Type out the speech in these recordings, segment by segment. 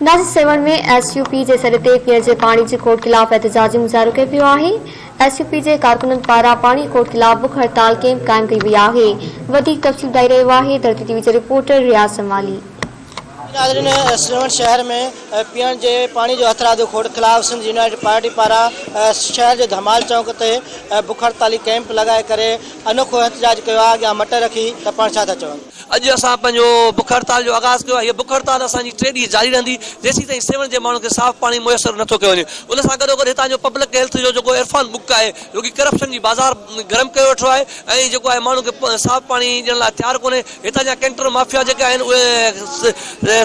नाज़ सेवन में SUP जे sir ते पीअण जे पाणी जी खोट खिलाफ़ एहतजाजी मुज़ाहिरो कयो पियो आहे। SUP जे कारकुननि पारां पाणी खोट खिलाफ़ बुख हड़ताल कैंप क़ाइम कई वई आहे। वधीक तफ़सील ॿुधाए रहियो आहे धरती टीवी जो रिपोर्टर रियाज़ समाली। नाज़रीन, श्रवण शहर में पीअण जे पाणी जो हथरादो खोट खिलाफ़ सिंध यूनाइटेड पार्टी पारां शहर जे धमाल चौक ते बुख हड़ताली कैंप लगाए करे अनोखो एहतजाज कयो आहे। अॻियां मट रखी त पाण छा था चवनि। अॼु असां पंहिंजो बुख हड़ताल जो आगाज़ कयो आहे। हीअ बुख हड़ताल असांजी 3 ॾींहं जारी रहंदी जेसीं ताईं सेवन जे माण्हुनि खे साफ़ पाणी मुयसरु नथो कयो वञे। उन सां गॾोगॾु हितां जो पब्लिक हेल्थ जो जेको इरफान बुक आहे जो कि करप्शन जी बाज़ार गरम कयो वेठो आहे ऐं जेको आहे माण्हुनि खे साफ़ पाणी ॾियण लाइ तयारु कोन्हे। हितां जा कैंटर माफ़िया जेके आहिनि उहे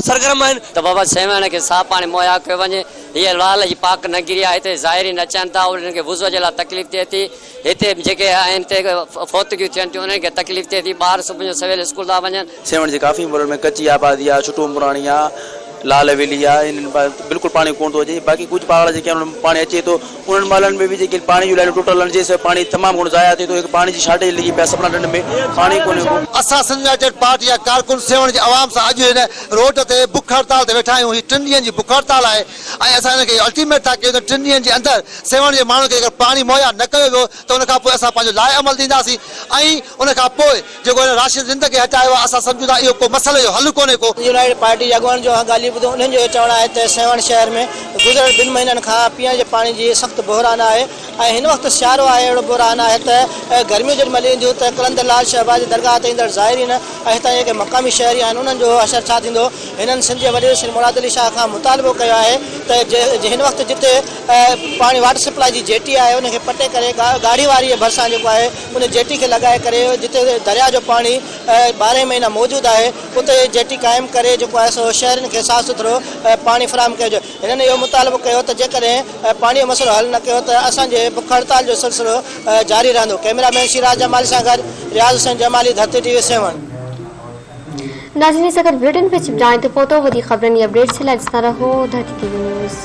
सरगर्म आहिनि त बाबा सेवन खे साफ़ पाणी मुहैया कयो वञे। हीअ लाल जी पाक नगरी आहे, हिते ज़ाइरीन अचनि था, उन्हनि खे वुज़ू जे लाइ तकलीफ़ थिए थी। हिते जेके आहिनि हिते फोतगियूं थियनि थियूं उन्हनि खे तकलीफ़ थिए थी। ॿार सुबुह जो सवेल स्कूल था वञनि। सेवन जी काफ़ी मुल्क में कच्ची आबादी आहे, छुटो मुराणी आहे, लाल हवेली आहे, इन बिल्कुलु पाणी कोन थो अचे। बाक़ी कुझु पहाड़ जेके आहिनि पाणी अचे थो उन्हनि महिलनि में बि जेके पाणी जूं लाइनूं टुटल आहिनि जंहिंसां पाणी तमामु घणो ज़ाया थिए थो। हिकु पाणी जी शार्टेज लॻी पिया सपना ढंढ में पाणी कोन्हे को। असां सिंध यूनाइटेड पार्टी जा कारकुन सेवन जे आवाम सां अॼु हिन रोड ते बुख हड़ताल ते वेठा आहियूं। हीअ 3 ॾींहंनि जी बुख हड़ताल आहे ऐं असां हिनखे अल्टीमेट था कयूं त 3 ॾींहंनि जे अंदरि सेवन जे माण्हुनि खे अगरि पाणी मुहैया न कयो वियो त उन खां पोइ असां पंहिंजो लाइ अमल ॾींदासीं ऐं उन खां पोइ जेको हिन राशिद जिंद खे हटायो आहे असां सम्झूं था इहो को मसइले जो हल कोन्हे को। यूनाइटेड पार्टी जे अॻुवान जो ॻाल्हियूं ॿुधो उन्हनि जो चवणु आहे त सेवन शहर में गुज़िरियल 2 महीननि खां पीअण जे पाणी जी सख़्तु बहिरान आहे ऐं हिन वक़्तु सियारो आहे। अहिड़ो बहिरान आहे त गर्मियूं जेॾीमहिल ईंदियूं त कलंदर लाल शहबाज जी दरगाह ते ईंदड़ ज़ाइरीन ऐं हितां जेके मक़ामी शहरी आहिनि उन्हनि जो असरु छा थींदो। हिननि सिंध जे वॾे श्री मुराद अली शाह खां मुतालबो कयो आहे त हिन वक़्तु जिते पाणी वाटर सप्लाई जी जेटी आहे उनखे पटे करे गाड़ी वारी जे भरिसां जेको आहे उन जेटी खे लॻाए करे जिते दरिया जो पाणी 12 महीना मौजूदु आहे उते जेटी क़ाइमु करे जेको आहे सो शहरनि खे साफ़ सुथिरो पाणी फ़राहम कयो। हिननि इहो मुतालबो कयो त जेकॾहिं पाणीअ जो मसइलो हल न कयो त असांजे बुख हड़ताल जो सिलसिलो जारी रहंदो। कैमरामैन सिराज जमाली सां गॾु रियाज़ हुसैन जमाली, धरती टीवी सेवन। नाज़रीन सां गॾु बुलेटिन पे चिपजाइण ते पहुतो वधीक ख़बरनि जी अपडेट्स लाइ ॾिसंदा रहो धरती टीवी न्यूज़।